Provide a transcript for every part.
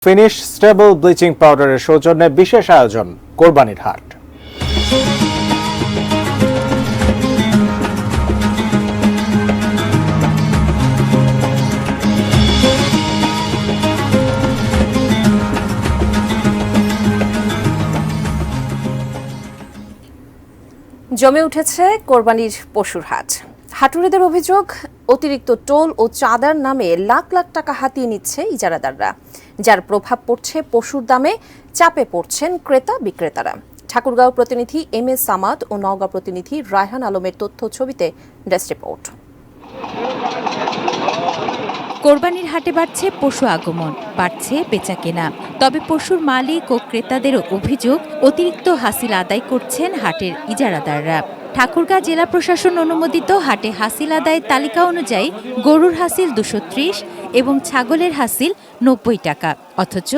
Finish stable bleaching পাউডারের সৌজন্যে বিশেষ আয়োজন কোরবানির হাট। জমে উঠেছে কোরবানির পশুর হাট। হাটুরেদের অভিযোগ, অতিরিক্ত টোল ও চাঁদার নামে লাখ লাখ টাকা হাতিয়ে নিচ্ছে ইজারাদাররা, যার প্রভাব পড়ছে পশুর দামে। চাপে পড়ছেন ক্রেতা বিক্রেতারা। ঠাকুরগাঁও প্রতিনিধি এম এ সামাদ ও নওগাঁ প্রতিনিধি রায়হান আলমের তথ্য ছবিতে ডেস্ক রিপোর্ট। কোরবানির হাটে বাড়ছে পশু আগমন, বাড়ছে বেচাকেনা। তবে পশুর মালিক ও ক্রেতাদেরও অভিযোগ, অতিরিক্ত হাসিল আদায় করছেন হাটের ইজারাদাররা। ঠাকুরগাঁও জেলা প্রশাসন অনুমোদিত হাটে হাসিল আদায়ের তালিকা অনুযায়ী গরুর হাসিল 230 এবং ছাগলের হাসিল 90 টাকা, অথচ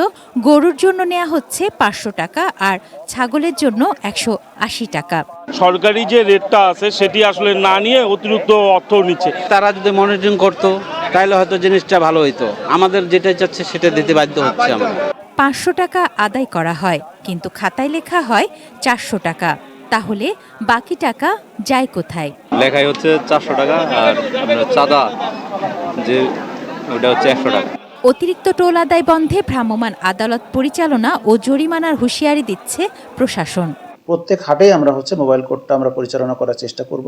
গরুর জন্য নেওয়া হচ্ছে 500 টাকা আর ছাগলের জন্য 180 টাকা। সরকারি যে রেটটা আছে সেটি আসলে না নিয়ে অতিরিক্ত অর্থ নিচ্ছে। তারা যদি মনিটরিং করতো তাহলে হয়তো জিনিসটা ভালো হইতো। আমাদের যেটা চাচ্ছে সেটা দিতে বাধ্য হচ্ছে আমরা। 500 টাকা আদায় করা হয়, কিন্তু খাতায় লেখা হয় 400 টাকা। তাহলে বাকি টাকা যায় কোথায়? লেখাই হচ্ছে 400 টাকা আর চাঁদা যে ওটা হচ্ছে 100 টাকা। অতিরিক্ত টোল আদায় বন্ধে ভ্রাম্যমাণ আদালত পরিচালনা ও জরিমানার হুঁশিয়ারি দিচ্ছে প্রশাসন। প্রত্যেক হাটেই আমরা মোবাইল কোর্টটা আমরা পরিচালনা করার চেষ্টা করব,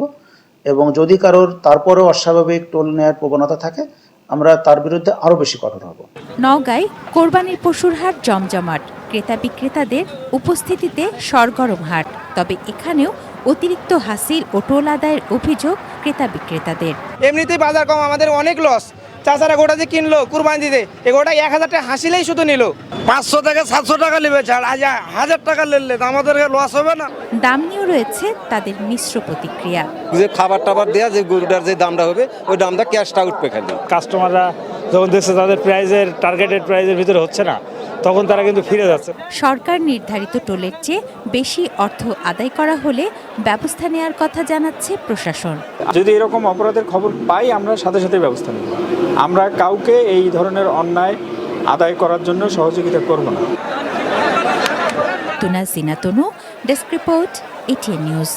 এবং যদি কারোর তারপরেও অস্বাভাবিক টোল নেওয়ার প্রবণতা থাকে আমরা তার বিরুদ্ধে আরও বেশি কঠোর হব। নওগাঁয় কোরবানির পশুর হাট জমজমাট, ক্রেতা বিক্রেতাদের উপস্থিতিতে সরগরম হাট। তবে এখানেও অতিরিক্ত হাসিল ও টোল আদায়ের অভিযোগ ক্রেতা বিক্রেতাদের। এমনিতেই বাজার কম, আমাদের অনেক লস। চাচারা গোটা যে কিনলো কুরবানি দিতে, এ গোটা 1000 টাকা হাসিলেই শুধু নিল। 500 থেকে 700 টাকা নেবে ছাড়, আজ 1000 টাকা নিলে আমাদের লস হবে না। দাম নিয়েও রয়েছে তাদের মিশ্র প্রতিক্রিয়া। যে খাবার টাবার দেয়া যে গরুটার যে দামটা হবে ওই দামটা ক্যাশটা উঠবে খালি। কাস্টমাররা যখন দেখছে তাদের প্রাইজের টার্গেটেড প্রাইজের ভিতরে হচ্ছে না, তখন তারা কিন্তু ফিরে যাচ্ছে। সরকার নির্ধারিত টোলের চেয়ে বেশি অর্থ আদায় করা হলে ব্যবস্থা নেওয়ার কথা জানাচ্ছে প্রশাসন। যদি এরকম অপরাধের খবর পাই আমরা সাথে সাথে ব্যবস্থা নেব। আমরা কাউকে এই ধরনের অন্যায় আদায় করার জন্য সহযোগিতা করব না। তুনাজিনা তনু, ডেস্ক রিপোর্ট, এটিএন নিউজ।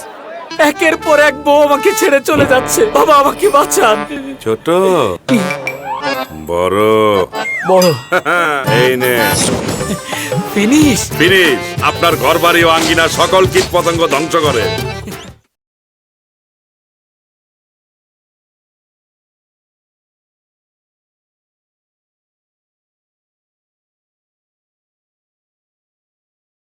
একের পর এক বউ আমাকে ছেড়ে চলে যাচ্ছে, বাবা আমাকে বাঁচান। ছোট বড় বড় এই নে ফিনিশ। আপনার ঘরবাড়ি ও আঙ্গিনা সকল কীট পতঙ্গ ধ্বংস করে।